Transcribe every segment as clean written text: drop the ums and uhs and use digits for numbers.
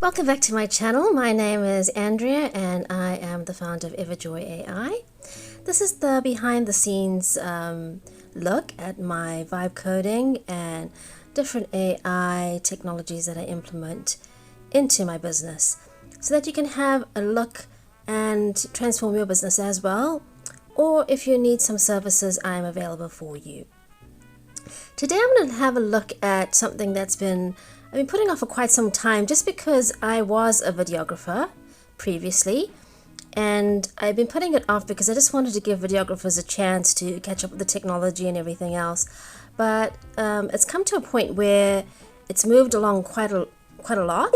Welcome back to my channel. My name is Andrea and I am the founder of EverjoyAi. This is the behind the scenes look at my vibe coding and different AI technologies that I implement into my business so that you can have a look and transform your business as well. Or if you need some services, I am available for you. Today I'm going to have a look at something that's I've been putting off for quite some time, just because I was a videographer previously, and I've been putting it off because I just wanted to give videographers a chance to catch up with the technology and everything else. But it's come to a point where it's moved along quite a lot,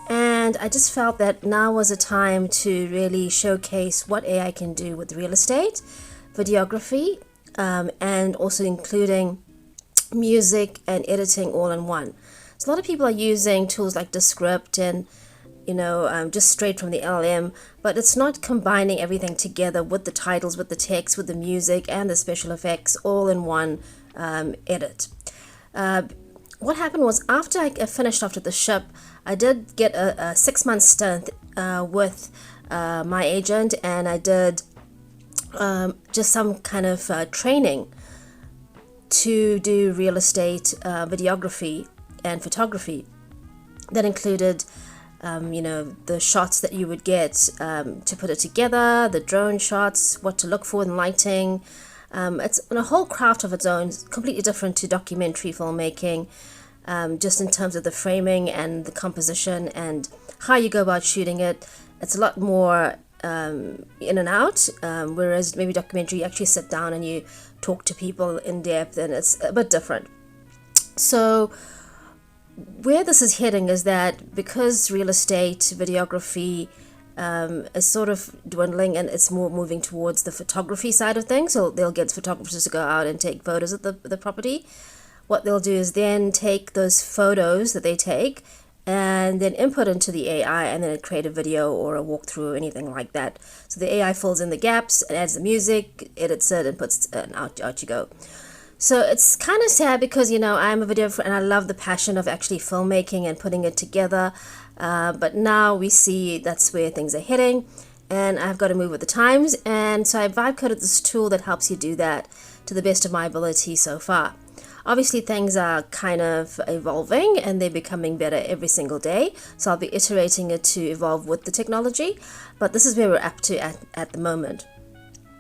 and I just felt that now was a time to really showcase what AI can do with real estate, videography, and also including music and editing all in one. So a lot of people are using tools like Descript and just straight from the LLM, but it's not combining everything together with the titles, with the text, with the music and the special effects all in one edit. What happened was, after I finished off at the ship, I did get a 6-month stint with my agent, and I did just some kind of training to do real estate videography and photography. That included the shots that you would get to put it together, the drone shots, what to look for in lighting. It's a whole craft of its own, completely different to documentary filmmaking, just in terms of the framing and the composition and how you go about shooting it. It's a lot more in and out, whereas maybe documentary, you actually sit down and you talk to people in depth, and it's a bit different. So where this is heading is that because real estate videography is sort of dwindling, and it's more moving towards the photography side of things, so they'll get photographers to go out and take photos of the property. What they'll do is then take those photos that they take and then input into the AI, and then create a video or a walkthrough or anything like that. So the AI fills in the gaps, it adds the music, edits it, and puts it out you go. So it's kind of sad because I'm a videographer and I love the passion of actually filmmaking and putting it together, but now we see that's where things are heading, and I've got to move with the times. And so I vibe coded this tool that helps you do that to the best of my ability so far. Obviously things are kind of evolving and they're becoming better every single day, so I'll be iterating it to evolve with the technology, but this is where we're up to at the moment.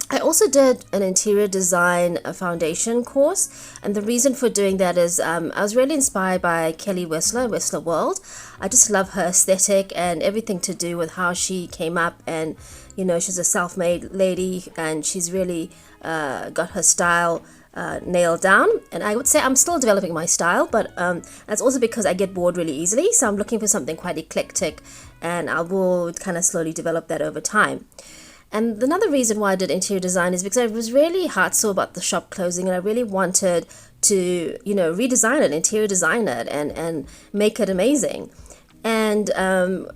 I also did an interior design foundation course, and the reason for doing that is I was really inspired by Kelly Wessler World. I just love her aesthetic and everything to do with how she came up, and she's a self-made lady and she's really got her style nailed down. And I would say I'm still developing my style, but that's also because I get bored really easily, so I'm looking for something quite eclectic, and I will kind of slowly develop that over time. And another reason why I did interior design is because I was really heart-sore about the shop closing, and I really wanted to redesign it, interior design it, and make it amazing. And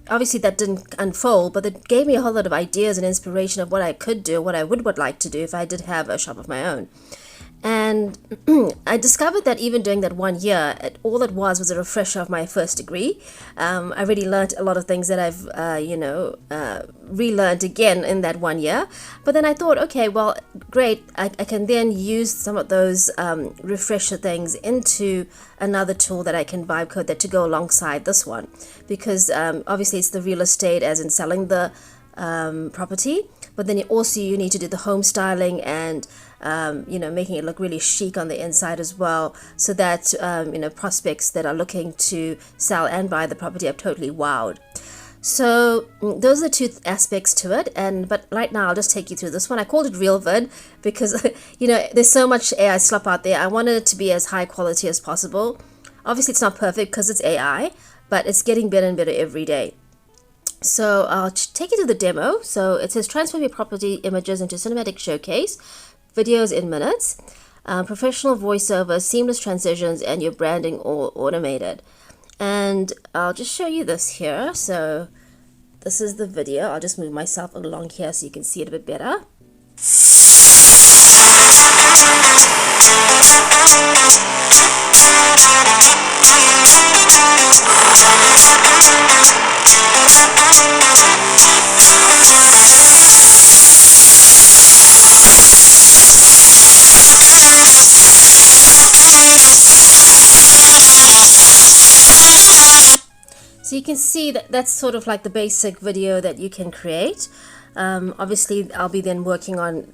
obviously that didn't unfold, but it gave me a whole lot of ideas and inspiration of what I could do, what I would like to do if I did have a shop of my own. And I discovered that even during that 1 year, all it was a refresher of my first degree. I really learned a lot of things that I've, relearned again in that 1 year. But then I thought, okay, well, great. I can then use some of those refresher things into another tool that I can vibe code that to go alongside this one. Because obviously it's the real estate, as in selling the property, but then you need to do the home styling and making it look really chic on the inside as well, so that prospects that are looking to sell and buy the property are totally wowed. So those are two aspects to it, but right now I'll just take you through this one. I called it Realvid because there's so much AI slop out there. I wanted it to be as high quality as possible. Obviously it's not perfect because it's AI, but it's getting better and better every day. So I'll take you to the demo. So it says transform your property images into cinematic showcase, videos in minutes, professional voiceover, seamless transitions, and your branding all automated. And I'll just show you this here. So this is the video. I'll just move myself along here so you can see it a bit better. So you can see that that's sort of like the basic video that you can create. Obviously, I'll be then working on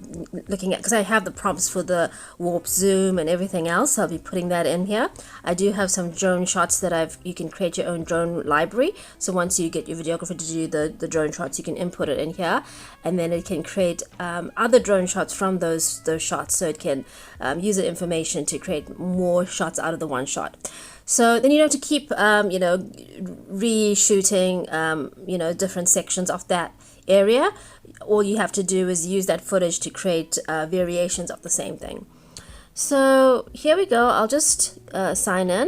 looking at, because I have the prompts for the warp zoom and everything else. I'll be putting that in here. I do have some drone shots that you can create your own drone library. So once you get your videographer to do the drone shots, you can input it in here, and then it can create other drone shots from those shots. So it can use the information to create more shots out of the one shot. So then you don't have to keep, reshooting, different sections of that area. All you have to do is use that footage to create variations of the same thing. So here we go. I'll just sign in.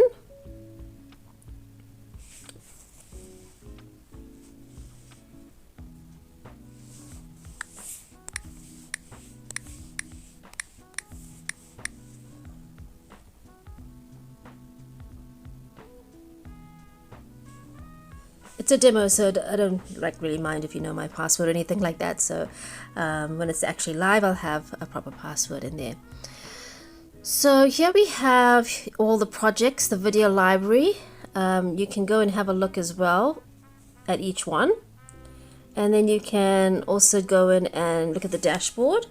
It's a demo, so I don't really mind if you know my password or anything like that. So when it's actually live, I'll have a proper password in there. So here we have all the projects, the video library. You can go and have a look as well at each one. And then you can also go in and look at the dashboard.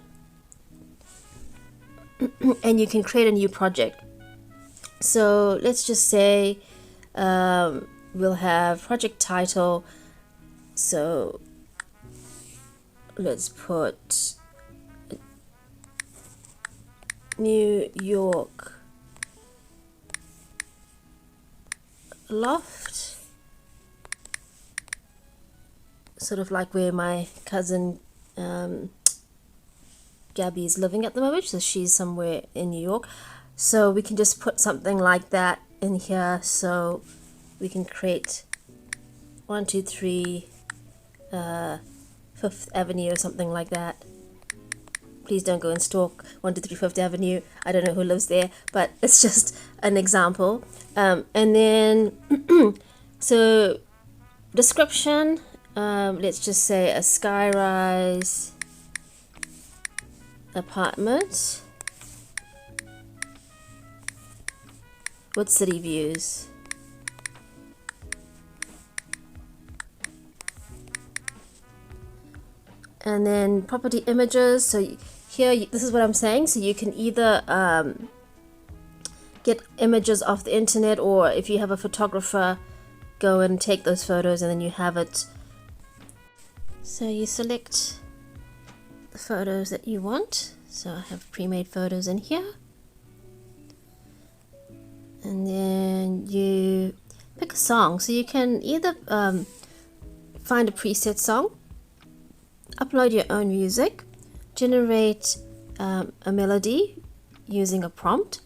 And you can create a new project. So let's just say we'll have project title. So let's put New York loft, sort of like where my cousin Gabby is living at the moment. So she's somewhere in New York. So we can just put something like that in here. So we can create 1, 2, 3 Fifth Avenue or something like that. Please don't go and stalk 1, 2, 3 Fifth Avenue. I don't know who lives there, but it's just an example. And then so description, let's just say a skyrise apartment with city views. And then property images. So here, this is what I'm saying. So you can either get images off the internet, or if you have a photographer, go and take those photos and then you have it. So you select the photos that you want. So I have pre-made photos in here. And then you pick a song. So you can either find a preset song, upload your own music, generate a melody using a prompt,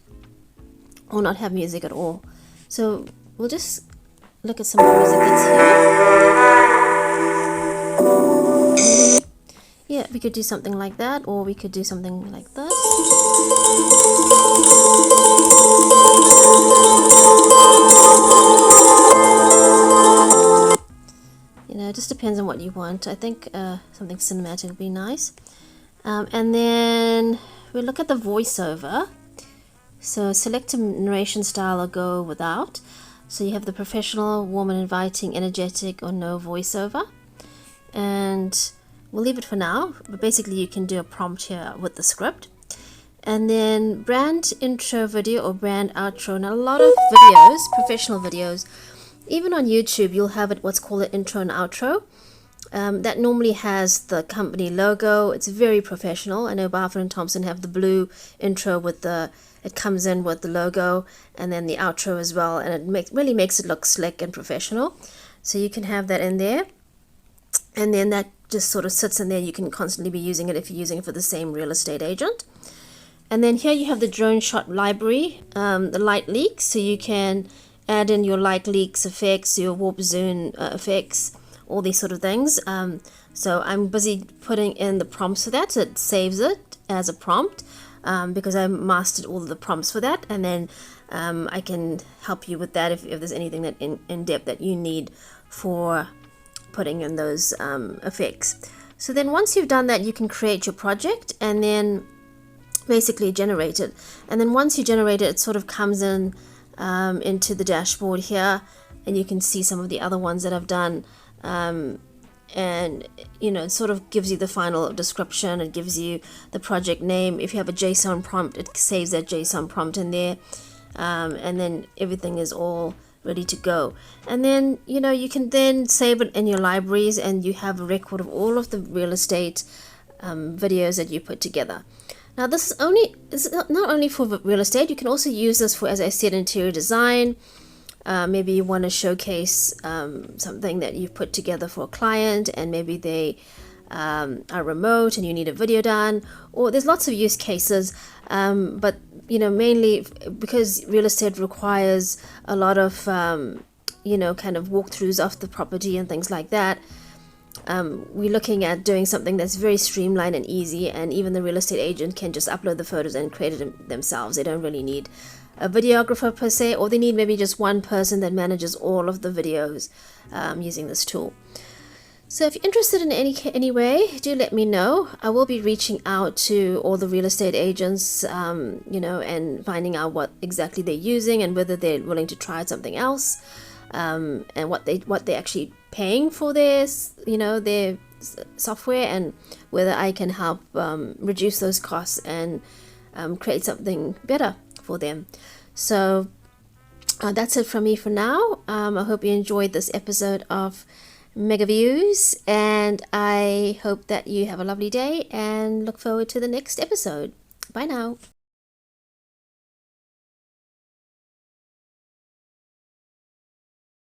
or not have music at all. So we'll just look at some music that's here. Yeah, we could do something like that, or we could do something like this. It just depends on what you want. I think something cinematic would be nice. And then we look at the voiceover. So select a narration style or go without. So you have the professional, warm and inviting, energetic, or no voiceover. And we'll leave it for now. But basically you can do a prompt here with the script. And then brand intro video or brand outro. Now a lot of videos, professional videos, even on YouTube, you'll have it what's called an intro and outro. That normally has the company logo. It's very professional. I know Barfoot and Thompson have the blue intro with it comes in with the logo, and then the outro as well, and it really makes it look slick and professional. So you can have that in there, and then that just sort of sits in there. You can constantly be using it if you're using it for the same real estate agent. And then here you have the drone shot library, the light leaks, so you can add in your light leaks effects, your warp zoom effects, all these sort of things. So I'm busy putting in the prompts for that, so it saves it as a prompt, because I mastered all of the prompts for that, and then I can help you with that if there's anything that in depth that you need for putting in those effects. So then once you've done that, you can create your project and then basically generate it. And then once you generate it, it sort of comes in into the dashboard here. and you can see some of the other ones that I've done. And it sort of gives you the final description. It gives you the project name. If you have a JSON prompt, it saves that JSON prompt in there, and then everything is all ready to go. And then you can then save it in your libraries, and you have a record of all of the real estate videos that you put together. Now this is not only for real estate. You can also use this for, as I said, interior design. Maybe you want to showcase something that you've put together for a client, and maybe they are remote and you need a video done, or there's lots of use cases, but mainly because real estate requires a lot of kind of walkthroughs of the property and things like that. We're looking at doing something that's very streamlined and easy, and even the real estate agent can just upload the photos and create it themselves. They don't really need a videographer per se, or they need maybe just one person that manages all of the videos using this tool. So if you're interested in any way, do let me know. I will be reaching out to all the real estate agents, and finding out what exactly they're using and whether they're willing to try something else, and what they're actually paying for their software, and whether I can help reduce those costs and create something better for them. So that's it from me for now. I hope you enjoyed this episode of Mega Views, and I hope that you have a lovely day and look forward to the next episode. Bye now.